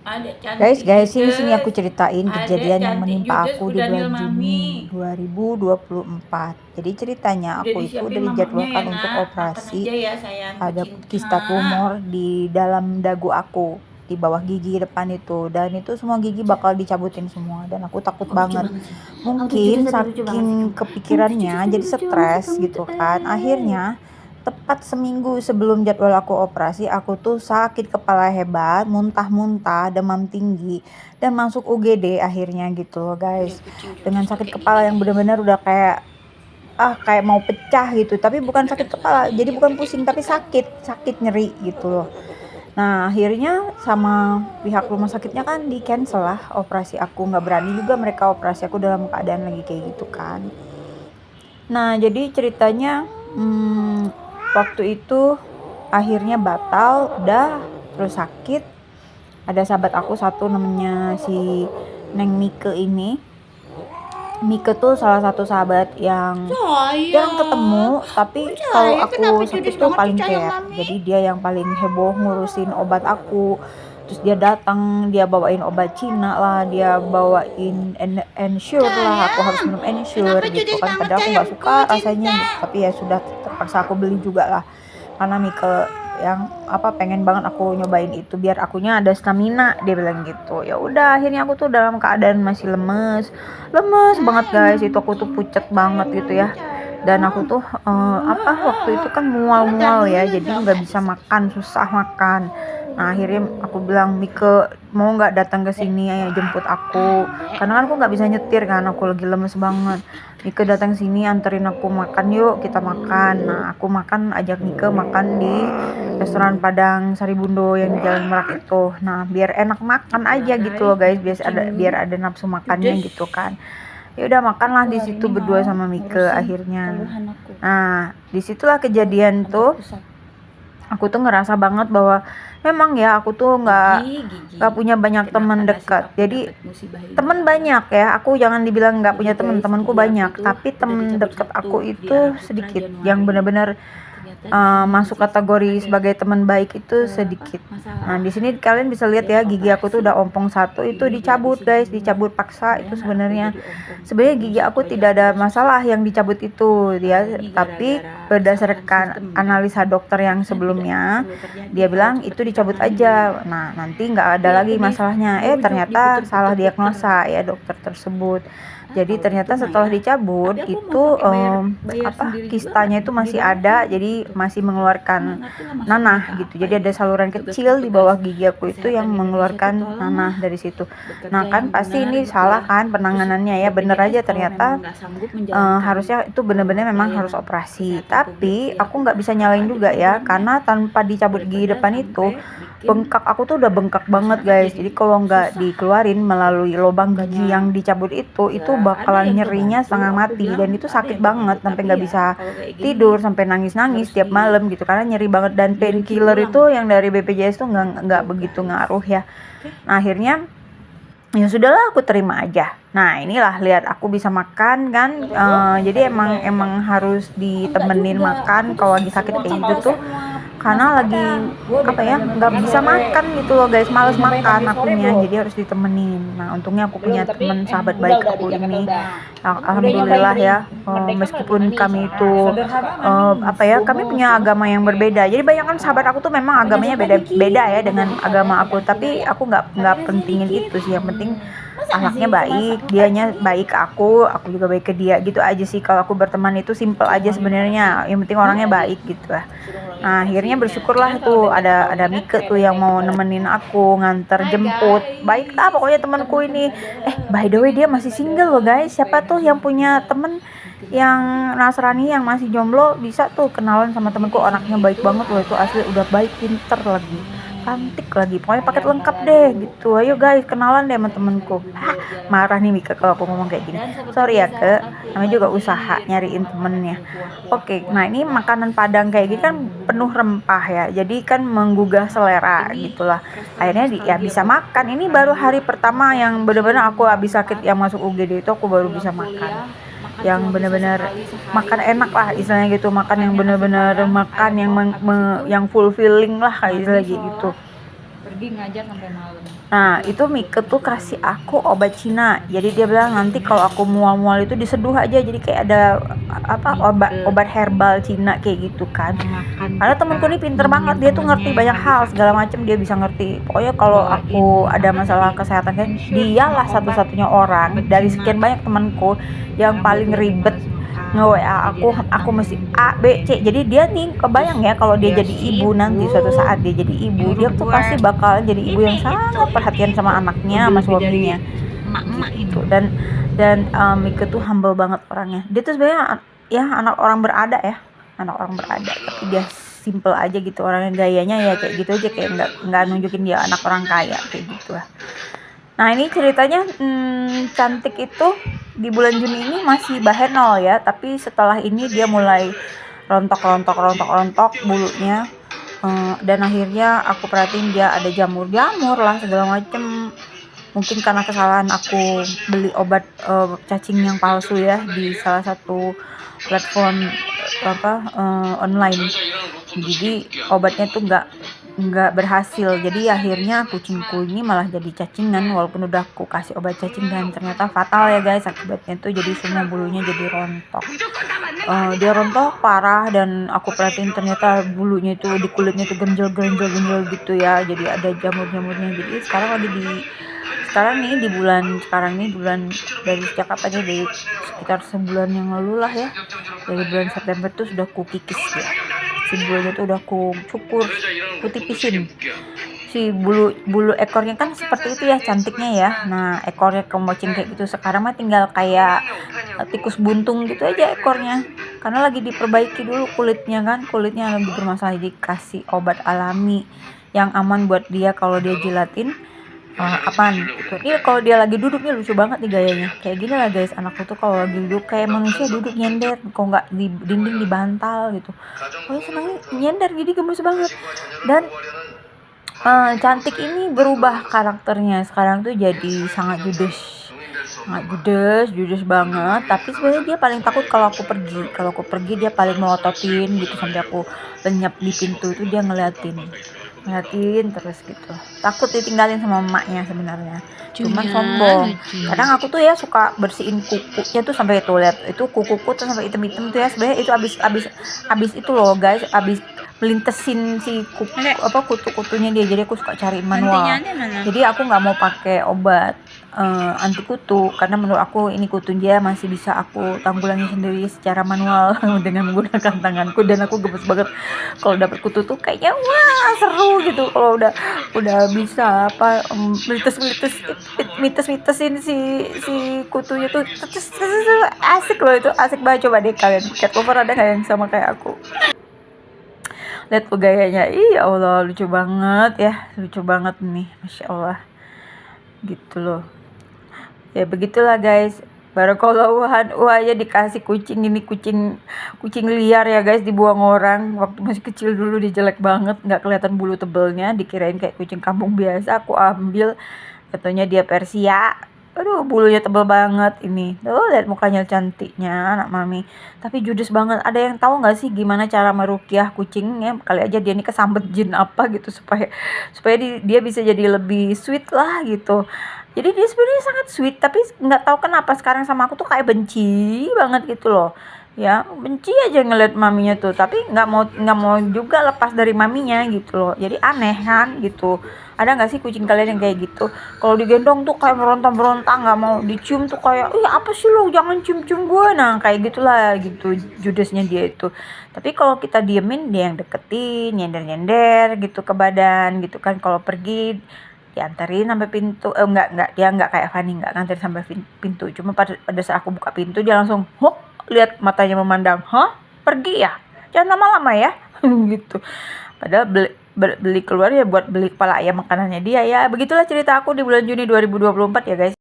Guys, sini aku ceritain Adek kejadian yang cantik menimpa juga aku di Daniel bulan Juni Mami. 2024. Jadi ceritanya Udah aku itu disiapin udah mamahnya ya dijadwalkan untuk nak. Makan operasi. aja ya sayang Ada kista kucinta. tumor di dalam dagu aku, di bawah gigi depan itu, dan itu semua gigi bakal dicabutin semua, dan aku takut Kok lucu banget. banget sih? Kamu tuh jujur Mungkin tadi lucu banget sih saking kamu. Kamu tuh jujur kepikirannya tadi jadi lucu banget sih stres kamu tuh. gitu kan. Akhirnya tepat seminggu sebelum jadwal aku operasi, aku tuh sakit kepala hebat, muntah-muntah, demam tinggi, dan masuk UGD akhirnya gitu loh Udah guys. kucing Dengan jujur tuh sakit kayak gini kepala yang guys. bener-bener udah kayak mau pecah gitu, tapi bukan sakit kepala, jadi bukan pusing tapi sakit nyeri gitu loh. Nah akhirnya sama pihak rumah sakitnya kan di cancel lah operasi aku, nggak berani juga mereka operasi aku dalam keadaan lagi kayak gitu kan. Nah jadi ceritanya waktu itu akhirnya batal udah, terus sakit. Ada sahabat aku satu namanya si Neng Mike ini. Mike tuh salah satu sahabat yang jarang Sayang, ketemu, tapi kok kalau sayang kenapa aku judes sakit tuh banget sih paling sayang care. mami? Jadi dia yang paling heboh ngurusin obat aku. Terus dia datang, dia bawain obat Cina lah, dia bawain Ensure lah, aku harus Sayang, minum Ensure kenapa gitu judes kan. banget Padahal aku nggak sayangku suka rasanya cinta? gitu, tapi ya sudah terpaksa aku beli juga lah. Karena Mike yang pengen banget aku nyobain itu biar akunya ada stamina, dia bilang gitu. Ya udah akhirnya aku tuh dalam keadaan masih lemes banget guys, itu aku tuh pucet banget gitu ya. Dan aku tuh waktu itu kan mual-mual ya, jadi nggak bisa makan, susah makan. Nah akhirnya aku bilang, Mike mau nggak datang ke sini ya jemput aku, karena kan aku nggak bisa nyetir kan, aku lagi lemes banget. Mike datang sini anterin aku makan, yuk kita makan. Nah aku makan, ajak Mike makan di restoran Padang Saribundo yang di Jalan Merak itu. Nah biar enak makan aja gitu loh guys, biar ada nafsu makannya Judes, gitu kan. Ya udah makanlah aku di hari situ ini berdua mau sama Mike ngurusin akhirnya. keluhan aku. Nah disitulah kejadian Ada tuh, pusat aku tuh ngerasa banget bahwa memang ya aku tuh nggak gigi. punya banyak Kenapa teman nasib dekat. aku Jadi dapat musibah teman ini? banyak ya, aku jangan dibilang nggak Jadi punya teman, guys, temanku gigi aku banyak, tuh tapi udah temen dicabut deket satu aku di itu Arah Putra sedikit, yang Januari. benar-benar Ternyata di sini masuk masih sempat kategori ada sebagai teman baik itu apa sedikit. Nah di masalah. sini kalian bisa lihat Jadi ya, aku gigi aku tuh operasi. udah ompong satu, itu Giginya dicabut dihabisin guys, semua. dicabut paksa. Itu Kebayang nggak aku sebenarnya jadi ompong gigi satu aku aja tidak aku ada udah susah. masalah yang dicabut itu dia, Ini tapi gara-gara kesalahan berdasarkan sistem ya. analisa dokter yang Harusnya tidak sebelumnya perlu terjadi dia kalau bilang cepat itu dicabut ditangani. aja. Nah nanti nggak Tapi ada aku lagi masalahnya. dibujuk, Ternyata salah diputer-puter. diagnosa ya dokter tersebut. Ah, Jadi kalau gitu ternyata mah setelah ya. dicabut Tapi aku mau itu pakai bayar sendiri juga nggak kistanya itu di masih dalam ada, kan jadi gitu. masih Nggak mengeluarkan ngerti lah masuknya nanah ke gitu. apa Jadi ada ini. saluran kecil di Petugas-petugas bawah gigi aku itu yang kesehatan Indonesia tuh mengeluarkan tolonglah nanah dari situ. bekerja Nah yang kan pasti benar ini gitu salah ya. kan Terus penanganannya ya, bener BPJS aja kalau memang ternyata. nggak sanggup menjalankan Harusnya itu bener-bener memang harus pelayanan operasi, kesehatan publik tapi tuh ya aku nggak bisa apa nyalain aja juga ya, programnya karena tanpa dicabut gigi daripada depan itu sampai bikin bengkak aku tuh udah bengkak banget masyarakat guys. jadi Jadi kalau nggak susah. dikeluarin melalui lubang gigi Bukannya yang dicabut itu nggak ada bakalan yang nyerinya kebantu, setengah aku mati, bilang dan itu ada sakit yang kebantu, banget sampai tapi nggak ya bisa kalau kayak gini tidur, sampai nangis-nangis harus tiap malam gitu karena nyeri banget. Dan direview painkiller ulang itu yang dari BPJS tuh nggak gitu begitu guys. ngaruh ya. Oke. Nah akhirnya ya sudahlah aku terima aja. Nah inilah lihat aku bisa makan kan. Jadi emang harus Enggak ditemenin juga, aku makan tuh kalau lagi sakit kayak cinta gitu tuh, sama nasi karena lagi padang. nggak bisa makan gitu loh guys, males makan akunya, jadi harus ditemenin. Nah untungnya aku punya temen sahabat baik aku ini. Alhamdulillah ya, meskipun kami itu kami punya agama yang berbeda, jadi banyak kan sahabat aku tuh memang agamanya beda ya dengan agama aku, tapi aku nggak pentingin itu sih. Yang penting akhlaknya baik, dianya baik ke aku juga baik ke dia, gitu aja sih. Kalau aku berteman itu simple aja sebenarnya, yang penting orangnya baik gitu lah. Nah akhirnya bersyukurlah tuh ada Mike tuh yang mau nemenin aku nganter jemput, baik lah pokoknya temanku ini. By the way dia masih single loh guys, siapa tuh yang punya temen yang Nasrani yang masih jomblo bisa tuh kenalan sama temenku, anaknya baik banget loh, itu asli udah baik, pinter lagi, cantik lagi, pokoknya paket lengkap deh gitu. Ayo guys kenalan deh sama temenku. Marah nih Mika kalau aku ngomong kayak gini, sorry ya ke, namanya juga usaha nyariin temennya. Oke, nah ini makanan Padang kayak gini kan penuh rempah ya, jadi kan menggugah selera Ini gitulah. restoran Akhirnya ya nostalgia bisa buat makan. Ini makan baru di hari pertama yang bener-bener aku habis sakit yang masuk UGD itu, aku baru pulang bisa makan kuliah makan yang cuma bisa bener-bener sekali sehari makan enak lah istilahnya gitu, makan yang makannya nasi bener-bener padang makan ayam yang pop habis itu yang fulfilling lah kayak mandi istilahnya gitu. sholat pergi ngajar sampai malam. Nah, itu Mike tuh kasih aku obat Cina. Jadi dia bilang nanti kalau aku mual-mual itu diseduh aja. Jadi kayak ada apa obat herbal Cina kayak gitu kan. Karena temenku ini pinter banget, dia tuh ngerti banyak hal segala macam, dia bisa ngerti. Pokoknya kalau aku ada masalah kesehatan kan, dialah satu-satunya orang dari sekian banyak temanku yang paling ribet nge-WA aku mesti A, B, C. Jadi dia nih kebayang ya kalau dia jadi ibu nanti suatu saat dia jadi ibu, dia tuh pasti bakal jadi ibu yang sangat perhatian sama anaknya, sama suaminya. Gitu. Dan Mika tuh humble banget orangnya. Dia tuh sebenarnya ya anak orang berada ya. Anak orang berada, tapi dia simple aja gitu orangnya, gayanya ya kayak gitu aja, kayak nggak nunjukin dia anak orang kaya kayak gitu lah. Nah ini ceritanya Cantik itu di bulan Juni ini masih bahenol ya, tapi setelah ini dia mulai rontok bulunya. Dan akhirnya aku perhatiin dia ada jamur lah segala macem. Mungkin karena kesalahan aku beli obat cacing yang palsu ya di salah satu platform online. Jadi obatnya tuh nggak berhasil, jadi akhirnya kucingku ini malah jadi cacingan walaupun udah aku kasih obat cacing, dan ternyata fatal ya guys akibatnya tuh. Jadi semua bulunya jadi rontok. Dia rontok parah, dan aku perhatiin ternyata bulunya itu di kulitnya tuh genjel gitu ya, jadi ada jamur-jamurnya. Jadi sekarang di bulan dari sejak apa aja, dari sekitar sebulan yang lalu lah ya, dari bulan September tuh sudah ku kikis ya, si bulunya tuh udah ku cukur, ku tipisin. Si bulu ekornya kan seperti itu ya cantiknya ya. Nah ekornya kemocing kayak gitu, sekarang mah tinggal kayak tikus buntung gitu aja ekornya, karena lagi diperbaiki dulu kulitnya lagi bermasalah. Jadi kasih obat alami yang aman buat dia kalau dia jilatin. Apaan gitu. Ini kalau dia lagi duduk nih lucu banget nih gayanya. Kayak gini lah guys, anakku tuh kalau lagi duduk kayak manusia duduk nyender, kok nggak di dinding dibantal gitu. Oh senangnya nyender, jadi gemes banget. Dan Cantik ini berubah karakternya sekarang tuh jadi sangat judes banget. Tapi sebenarnya dia paling takut kalau aku pergi dia paling melototin gitu, sampai aku lenyap di pintu itu dia ngeliatin terus gitu, takut ditinggalin sama emaknya sebenarnya, cuman sombong. Kadang aku tuh ya suka bersihin kukunya tuh sampai tuh lihat itu kukuku tuh sampai item tuh ya, sebenarnya itu abis itu loh guys, abis melintesin si kutu-kutunya dia. Jadi aku suka cari manual, jadi aku nggak mau pakai obat anti kutu, karena menurut aku ini kutu dia masih bisa aku tanggulangi sendiri secara manual dengan menggunakan tanganku. Dan aku gemes banget kalau dapet kutu tuh, kayaknya wah seru gitu kalau udah bisa mitesin si kutunya tuh. Asik loh, itu asik banget. Coba deh kalian cat lover ada nggak yang sama kayak aku? Lihat tuh gayanya, ya Allah lucu banget nih, masya Allah gitu loh. Ya begitulah guys, barakallahu aja dikasih kucing ini, kucing liar ya guys, dibuang orang. Waktu masih kecil dulu dia jelek banget, nggak kelihatan bulu tebelnya, dikirain kayak kucing kampung biasa. Aku ambil, katanya dia Persia. Aduh bulunya tebel banget ini. Tuh lihat mukanya cantiknya anak mami, tapi judes banget. Ada yang tahu nggak sih gimana cara merukyah kucingnya? Kali aja dia ini kesambet jin apa gitu, supaya dia bisa jadi lebih sweet lah gitu. Jadi dia sebenarnya sangat sweet, tapi nggak tahu kenapa sekarang sama aku tuh kayak benci banget gitu loh. Ya benci aja ngeliat maminya tuh, tapi nggak mau juga lepas dari maminya gitu loh. Jadi aneh kan gitu. Ada nggak sih kucing kalian yang kayak gitu? Kalau digendong tuh kayak meronta, nggak mau dicium tuh kayak, ih apa sih lo, jangan cium gue. Nah kayak gitulah gitu judesnya dia itu. Tapi kalau kita diemin, dia yang deketin, nyender gitu ke badan gitu kan. Kalau pergi dianterin sampai pintu, enggak, dia enggak kayak Fanny, enggak nganterin sampai pintu. Cuma pada saat aku buka pintu dia langsung hop, lihat matanya memandang, hah pergi ya, jangan lama-lama ya gitu. Padahal beli keluar ya buat beli kepala ayam makanannya dia. Ya begitulah cerita aku di bulan Juni 2024 ya guys.